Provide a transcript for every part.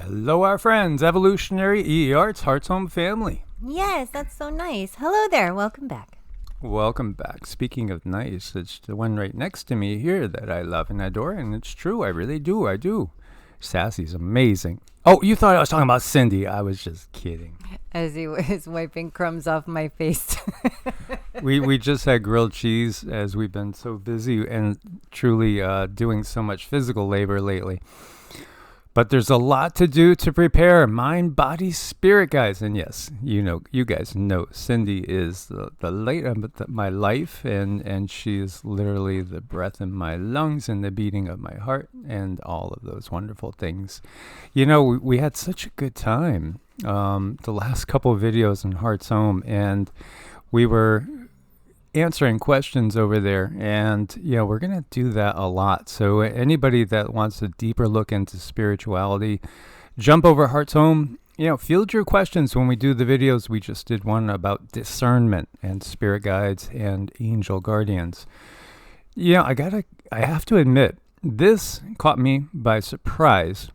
Hello, our friends, Evolutionary, EEARTS, Heart's Home family. Yes, that's so nice. Hello there. Welcome back. Welcome back. Speaking of nice, it's the one right next to me here that I love and adore, and it's true. I really do. I do. Sassy's amazing. Oh, you thought I was talking about Cindy. I was just kidding. As he was wiping crumbs off my face. We just had grilled cheese as we've been so busy and truly doing so much physical labor lately. But there's a lot to do to prepare mind, body, spirit, guys. And yes, you guys know Cindy is the light of my life, and she is literally the breath in my lungs and the beating of my heart and all of those wonderful things. We had such a good time the last couple of videos in Heart's Home, and we were answering questions over there, and we're gonna do that a lot. So anybody that wants a deeper look into spirituality, jump over Heart's Home. Field your questions when we do the videos. We just did one about discernment and spirit guides and angel guardians. I have to admit, this caught me by surprise,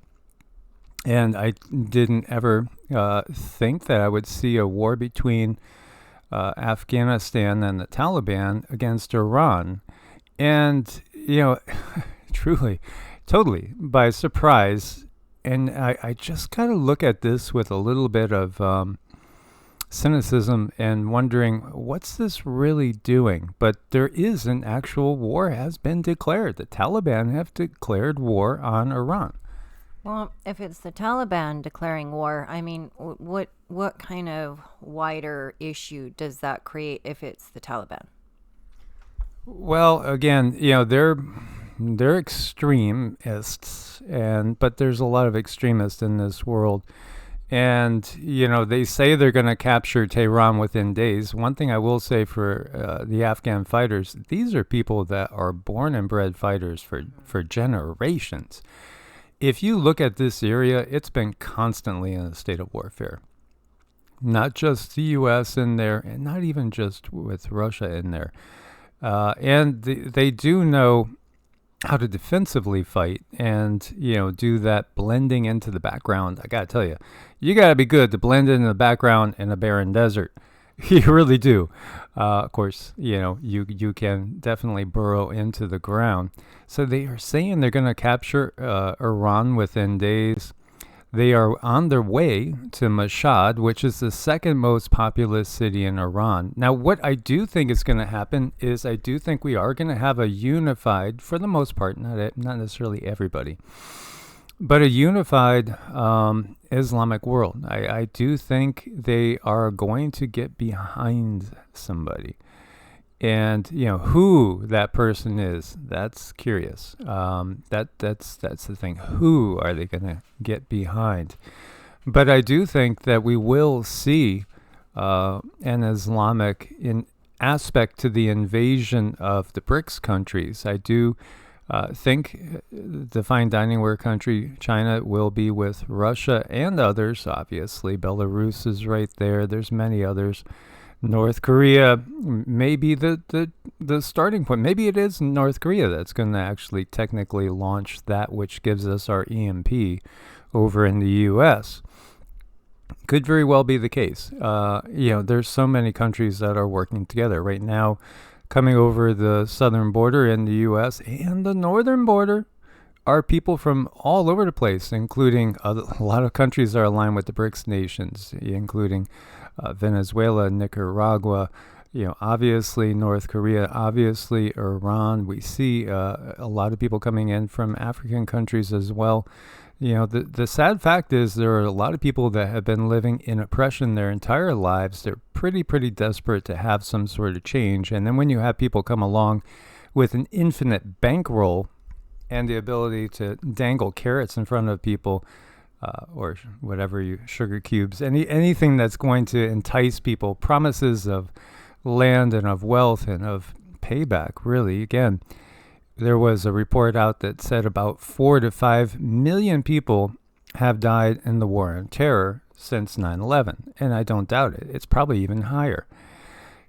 and I didn't ever think that I would see a war between Afghanistan and the Taliban against Iran. And, truly, totally by surprise. And I just kind of look at this with a little bit of cynicism and wondering, what's this really doing? But there is an actual war has been declared. The Taliban have declared war on Iran. Well, if it's the Taliban declaring war, I mean, what kind of wider issue does that create if it's the Taliban? Well, again, they're extremists, but there's a lot of extremists in this world. And, they say they're going to capture Tehran within days. One thing I will say for the Afghan fighters, these are people that are born and bred fighters for generations. If you look at this area, it's been constantly in a state of warfare. Not just the U.S. in there, and not even just with Russia in there. And they do know how to defensively fight and, do that blending into the background. I got to tell you, you got to be good to blend into the background in a barren desert. You really do. Of course, you can definitely burrow into the ground. So they are saying they're going to capture Iran within days. They are on their way to Mashhad, which is the second most populous city in Iran. Now, what I do think is going to happen is I do think we are going to have a unified, for the most part, not necessarily everybody, but a unified Islamic world. I do think they are going to get behind somebody. And, who that person is, that's curious. That's the thing. Who are they going to get behind? But I do think that we will see an Islamic aspect to the invasion of the BRICS countries. I do think the fine dining ware country, China, will be with Russia and others, obviously. Belarus is right there. There's many others. North Korea may be the starting point. Maybe it is North Korea that's going to actually technically launch that which gives us our EMP over in the U.S. Could very well be the case. There's so many countries that are working together right now, coming over the southern border in the U.S. and the northern border are people from all over the place, including a lot of countries that are aligned with the BRICS nations, including Venezuela, Nicaragua, obviously North Korea, obviously Iran. We see a lot of people coming in from African countries as well. The sad fact is there are a lot of people that have been living in oppression their entire lives. They're pretty desperate to have some sort of change. And then when you have people come along with an infinite bankroll and the ability to dangle carrots in front of people, or whatever sugar cubes, anything that's going to entice people, promises of land and of wealth and of payback, really. Again, there was a report out that said about 4 to 5 million people have died in the war on terror since 9/11, and I don't doubt it. It's probably even higher.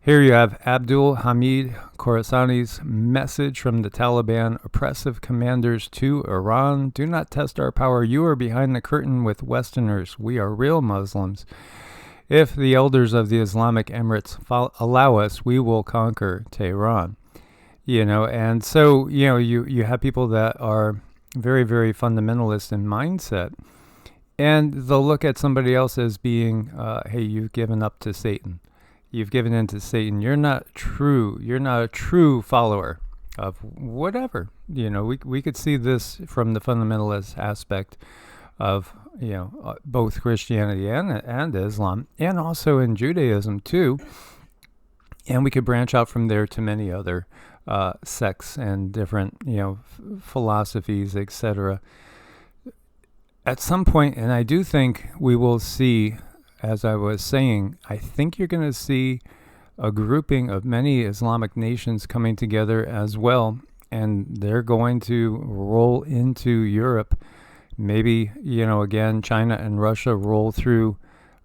Here you have Abdul Hamid Khorasani's message from the Taliban oppressive commanders to Iran. Do not test our power. You are behind the curtain with Westerners. We are real Muslims. If the elders of the Islamic Emirates allow us, we will conquer Tehran. And so, you have people that are very, very fundamentalist in mindset, and they'll look at somebody else as being, hey, you've given up to Satan. You've given in to Satan. You're not true. You're not a true follower of whatever. We could see this from the fundamentalist aspect of, both Christianity and Islam, and also in Judaism too. And we could branch out from there to many other sects and different, philosophies, etc. At some point, and I do think we will see, as I was saying, I think you're going to see a grouping of many Islamic nations coming together as well, and they're going to roll into Europe. Maybe, again, China and Russia roll through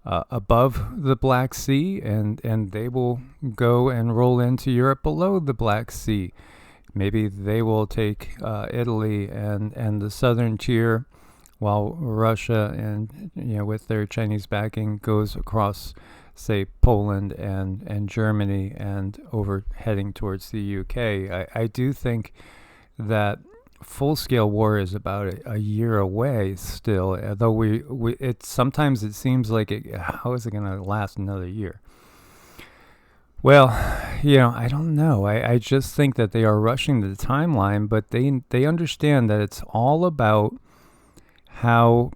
above the Black Sea, and they will go and roll into Europe below the Black Sea. Maybe they will take Italy and the southern tier, while Russia and, with their Chinese backing, goes across, say, Poland and Germany and over heading towards the UK. I do think that full-scale war is about a year away still, although sometimes it seems like how is it going to last another year? Well, I don't know. I just think that they are rushing the timeline, but they understand that it's all about how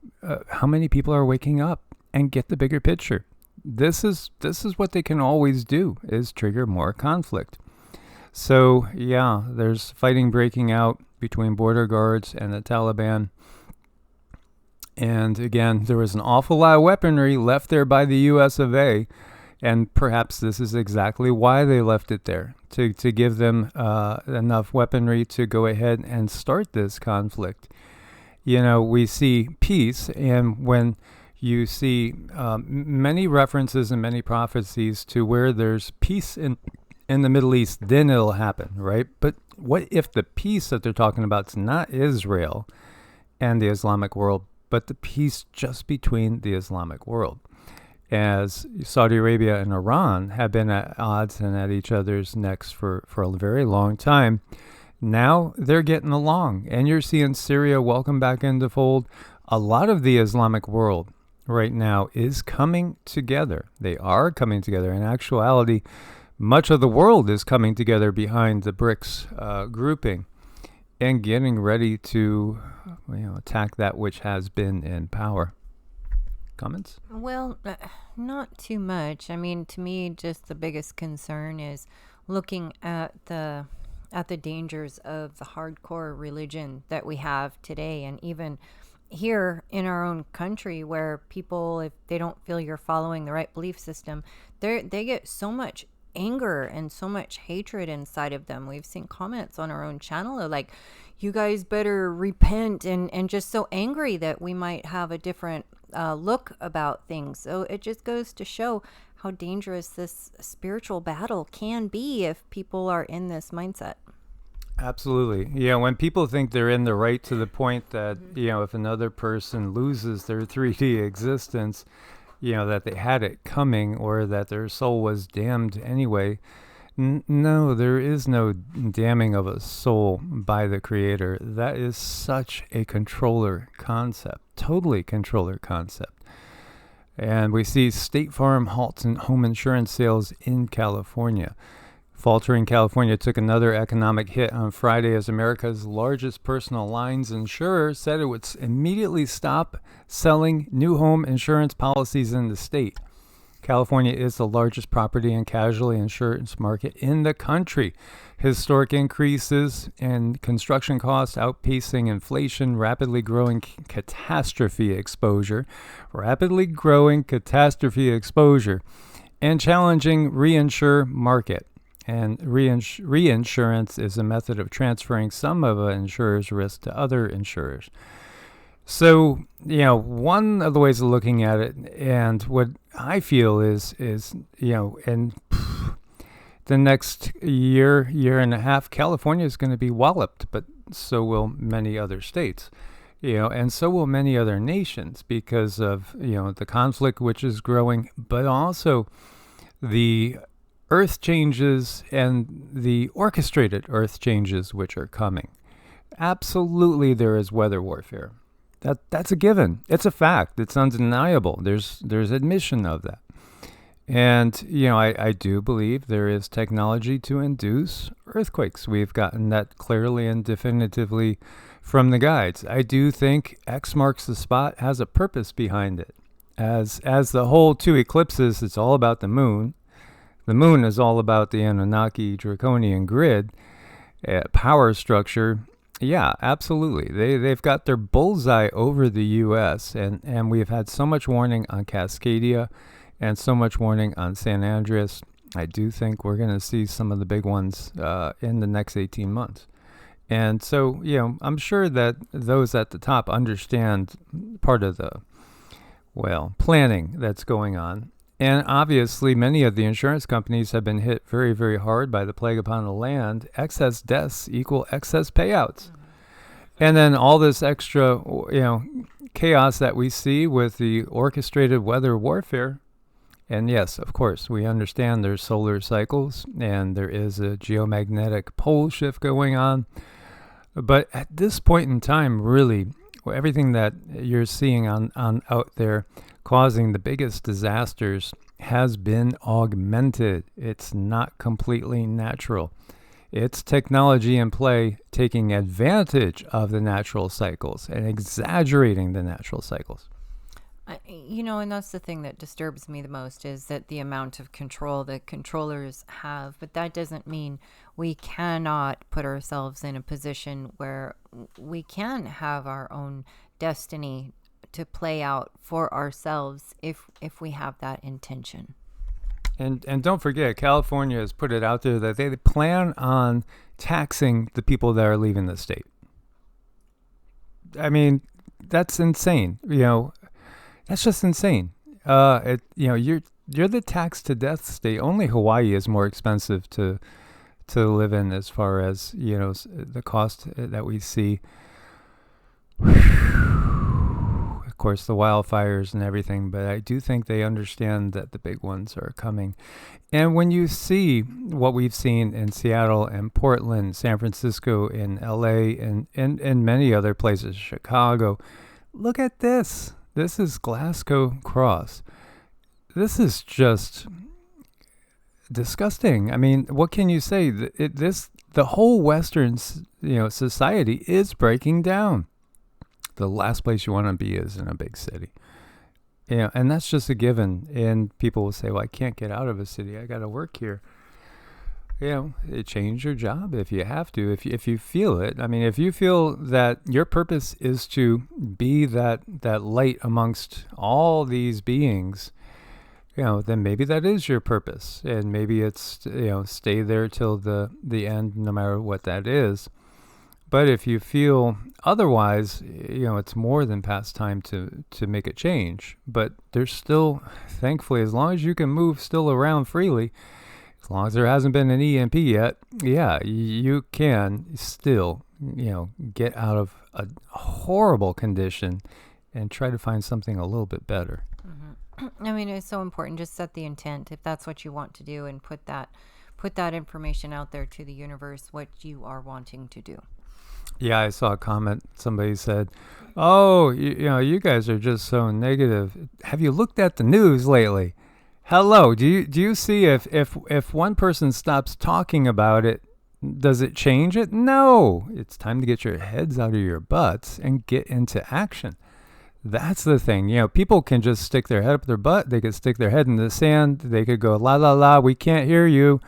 many people are waking up and get the bigger picture. This is what they can always do, is trigger more conflict. So yeah, there's fighting breaking out between border guards and the Taliban. And again, there was an awful lot of weaponry left there by the US of A. And perhaps this is exactly why they left it there, to give them enough weaponry to go ahead and start this conflict. We see peace, and when you see many references and many prophecies to where there's peace in the Middle East, then it'll happen, right? But what if the peace that they're talking about is not Israel and the Islamic world, but the peace just between the Islamic world? As Saudi Arabia and Iran have been at odds and at each other's necks for a very long time, now they're getting along, and you're seeing Syria welcome back into fold. A lot of the Islamic world right now is coming together. They are coming together. In actuality, much of the world is coming together behind the BRICS grouping and getting ready to attack that which has been in power. Comments? Well, not too much. I mean, to me, just the biggest concern is looking at the dangers of the hardcore religion that we have today, and even here in our own country, where people, if they don't feel you're following the right belief system, they get so much anger and so much hatred inside of them. We've seen comments on our own channel like, you guys better repent, and just so angry that we might have a different look about things. So it just goes to show how dangerous this spiritual battle can be if people are in this mindset. Absolutely. Yeah, when people think they're in the right to the point that, if another person loses their 3D existence, that they had it coming, or that their soul was damned anyway. No, there is no damning of a soul by the Creator. That is such a controller concept, totally controller concept. And we see State Farm halts in home insurance sales in California. Faltering California took another economic hit on Friday as America's largest personal lines insurer said it would immediately stop selling new home insurance policies in the state. California is the largest property and casualty insurance market in the country. Historic increases in construction costs outpacing inflation, rapidly growing catastrophe exposure, and challenging reinsure market. And reinsurance is a method of transferring some of an insurer's risk to other insurers. So, one of the ways of looking at it, and what I feel is, and the next year and a half, California is going to be walloped, but so will many other states, and so will many other nations because of, the conflict which is growing, but also the earth changes and the orchestrated earth changes which are coming. Absolutely, there is weather warfare. That's a given. It's a fact. It's undeniable. There's admission of that. And, I do believe there is technology to induce earthquakes. We've gotten that clearly and definitively from the guides. I do think X marks the spot has a purpose behind it. As the whole 2 eclipses, it's all about the moon. The moon is all about the Anunnaki draconian grid, power structure. Yeah, absolutely. They've got their bullseye over the U.S., and we've had so much warning on Cascadia and so much warning on San Andreas. I do think we're going to see some of the big ones in the next 18 months. And so, I'm sure that those at the top understand part of the, planning that's going on. And obviously, many of the insurance companies have been hit very, very hard by the plague upon the land. Excess deaths equal excess payouts. And then all this extra, chaos that we see with the orchestrated weather warfare. And yes, of course, we understand there's solar cycles and there is a geomagnetic pole shift going on. But at this point in time, really, everything that you're seeing on out there causing the biggest disasters has been augmented. It's not completely natural. It's technology in play taking advantage of the natural cycles and exaggerating the natural cycles. And that's the thing that disturbs me the most is that the amount of control that controllers have. But that doesn't mean we cannot put ourselves in a position where we can have our own destiny to play out for ourselves if we have that intention. And don't forget, California has put it out there that they plan on taxing the people that are leaving the state. I mean, that's insane. That's just insane. You're the tax to death state. Only Hawaii is more expensive to live in as far as, the cost that we see. Of course, the wildfires and everything, but I do think they understand that the big ones are coming. And when you see what we've seen in Seattle and Portland, San Francisco, in LA, and many other places, Chicago, look at this. This is Glasgow Cross. This is just disgusting. I mean, what can you say? The whole Western, society is breaking down. The last place you want to be is in a big city. And that's just a given. And people will say, well, I can't get out of a city. I got to work here. Change your job if you have to, if you feel it. I mean, if you feel that your purpose is to be that light amongst all these beings, then maybe that is your purpose. And maybe it's, stay there till the end, no matter what that is. But if you feel otherwise, it's more than past time to make a change. But there's still, thankfully, as long as you can move still around freely, as long as there hasn't been an EMP yet, you can still, get out of a horrible condition and try to find something a little bit better. Mm-hmm. I mean, it's so important. Just set the intent if that's what you want to do and put that information out there to the universe, what you are wanting to do. Yeah, I saw a comment. Somebody said, "Oh, you guys are just so negative. Have you looked at the news lately?" Hello. Do you see if one person stops talking about it, does it change it? No. It's time to get your heads out of your butts and get into action. That's the thing. People can just stick their head up their butt. They could stick their head in the sand. They could go, la, la, la, we can't hear you,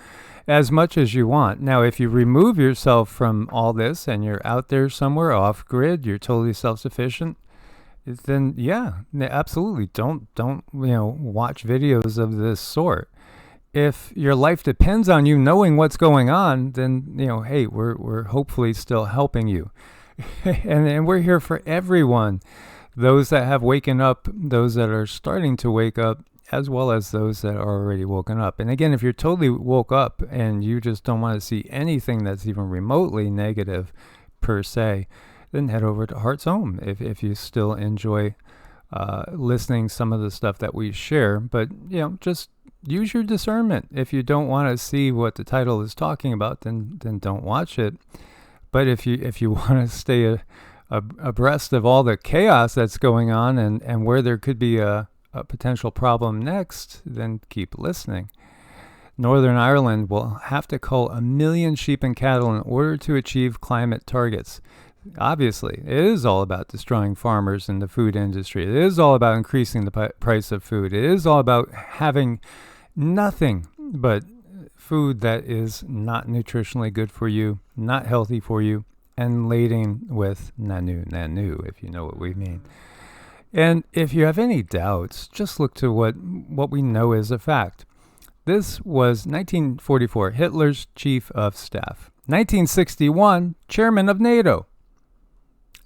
as much as you want. Now, if you remove yourself from all this and you're out there somewhere off grid, you're totally self-sufficient, then absolutely don't watch videos of this sort. If your life depends on you knowing what's going on, then hey, we're hopefully still helping you. and we're here for everyone. Those that have waken up, those that are starting to wake up, as well as those that are already woken up. And again, if you're totally woke up and you just don't want to see anything that's even remotely negative per se, then head over to Heart's Home if you still enjoy listening some of the stuff that we share. But, just use your discernment. If you don't want to see what the title is talking about, then don't watch it. But if you want to stay abreast of all the chaos that's going on and where there could be a potential problem next, then keep listening. Northern Ireland will have to cull 1 million sheep and cattle in order to achieve climate targets. Obviously, it is all about destroying farmers in the food industry. It is all about increasing the price of food. It is all about having nothing but food that is not nutritionally good for you, not healthy for you, and laden with nanu, if you know what we mean. And if you have any doubts, just look to what we know is a fact. This was 1944, Hitler's chief of staff. 1961, chairman of NATO.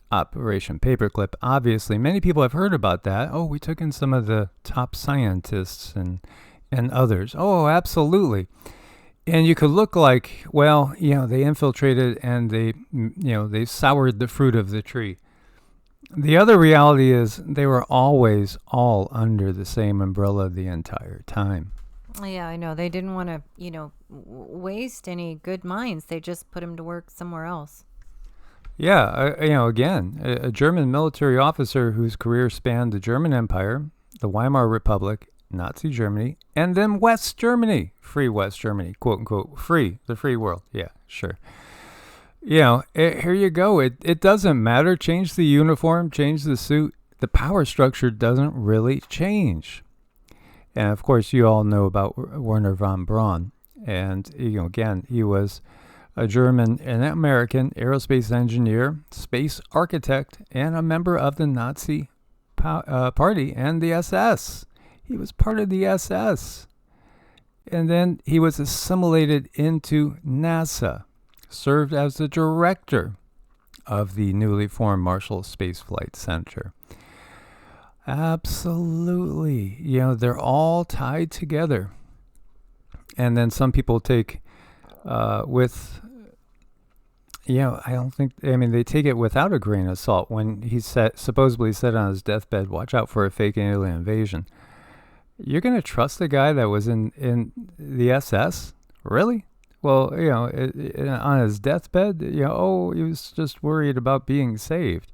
Operation Paperclip. Obviously, many people have heard about that. Oh, we took in some of the top scientists and others. Oh, absolutely. And you could look like, well, they infiltrated and they soured the fruit of the tree. The other reality is they were always all under the same umbrella the entire time. Yeah, I know. They didn't want to, waste any good minds. They just put them to work somewhere else. Yeah, again, a German military officer whose career spanned the German Empire, the Weimar Republic, Nazi Germany, and then West Germany, free West Germany, quote unquote, free, the free world. Yeah, sure. Here you go. It doesn't matter. Change the uniform, change the suit. The power structure doesn't really change. And of course, you all know about Werner von Braun. And, again, he was a German and American aerospace engineer, space architect, and a member of the Nazi party and the SS. He was part of the SS. And then he was assimilated into NASA, served as the director of the newly formed Marshall Space Flight Center. Absolutely. They're all tied together. And then some people take they take it without a grain of salt when he supposedly said on his deathbed, watch out for a fake alien invasion. You're going to trust the guy that was in the SS? Really? Well, on his deathbed, he was just worried about being saved.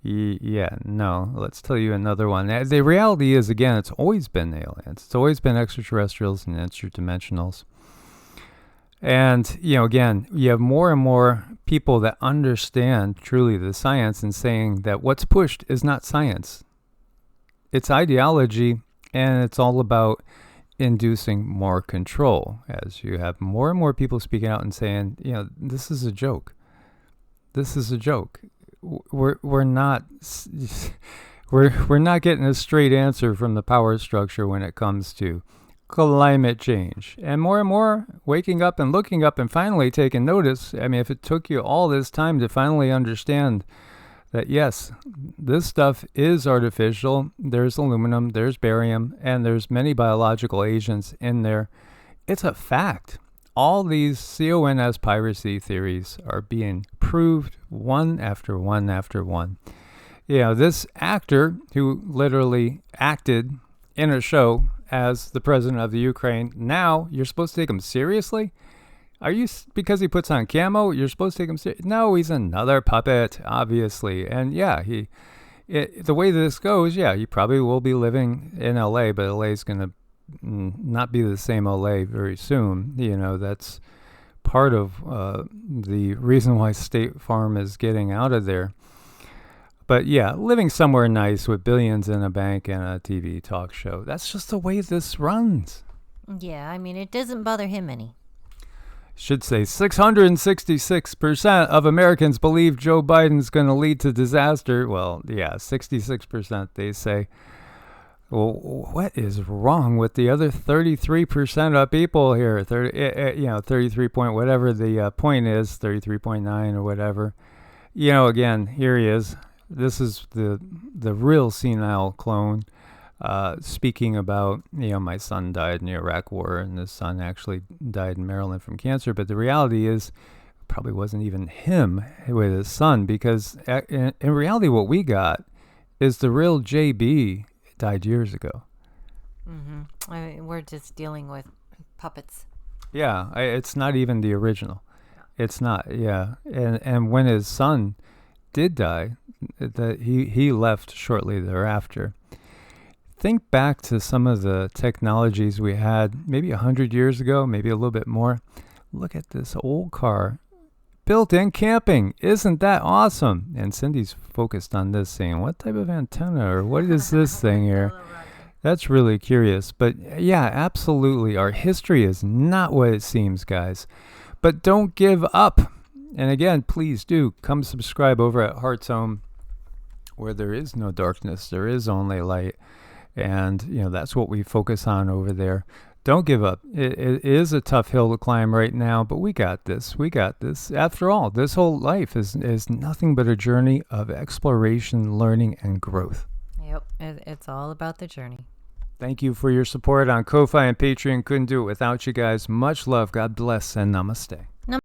Yeah, no, let's tell you another one. The reality is, again, it's always been aliens. It's always been extraterrestrials and interdimensionals. And, again, you have more and more people that understand truly the science and saying that what's pushed is not science. It's ideology, and it's all about inducing more control, as you have more and more people speaking out and saying, this is a joke. This is a joke. We're not getting a straight answer from the power structure when it comes to climate change. And more waking up and looking up and finally taking notice. I mean, if it took you all this time to finally understand that, yes, this stuff is artificial. There's aluminum, there's barium, and there's many biological agents in there. It's a fact. All these CONS piracy theories are being proved one after one after one. This actor who literally acted in a show as the president of the Ukraine, now you're supposed to take him seriously? Are you, because he puts on camo, you're supposed to take him seriously? No, he's another puppet, obviously. And yeah, the way this goes, yeah, he probably will be living in LA, but LA is going to not be the same LA very soon. That's part of the reason why State Farm is getting out of there. But yeah, living somewhere nice with billions in a bank and a TV talk show. That's just the way this runs. Yeah, I mean, it doesn't bother him any. Should say 666% of Americans believe Joe Biden's going to lead to disaster. Well, yeah, 66% they say. Well, what is wrong with the other 33% of people here? 33 point, whatever the point is, 33.9 or whatever. Again, here he is. This is the real senile clone. speaking about, my son died in the Iraq War, and his son actually died in Maryland from cancer. But the reality is, it probably wasn't even him with his son, because in reality, what we got is the real JB died years ago. We're just dealing with puppets. Yeah, it's not even the original. It's not. Yeah, and when his son did die, that he left shortly thereafter. Think back to some of the technologies we had maybe 100 years ago, maybe a little bit more. Look at this old car, built-in camping. Isn't that awesome? And Cindy's focused on this, saying, what type of antenna, or what is this thing here? That's really curious. But yeah, absolutely. Our history is not what it seems, guys. But don't give up. And again, please do come subscribe over at Heart's Home, where there is no darkness. There is only light. And, that's what we focus on over there. Don't give up. It is a tough hill to climb right now, but we got this. We got this. After all, this whole life is nothing but a journey of exploration, learning, and growth. Yep, it's all about the journey. Thank you for your support on Ko-Fi and Patreon. Couldn't do it without you guys. Much love. God bless and namaste.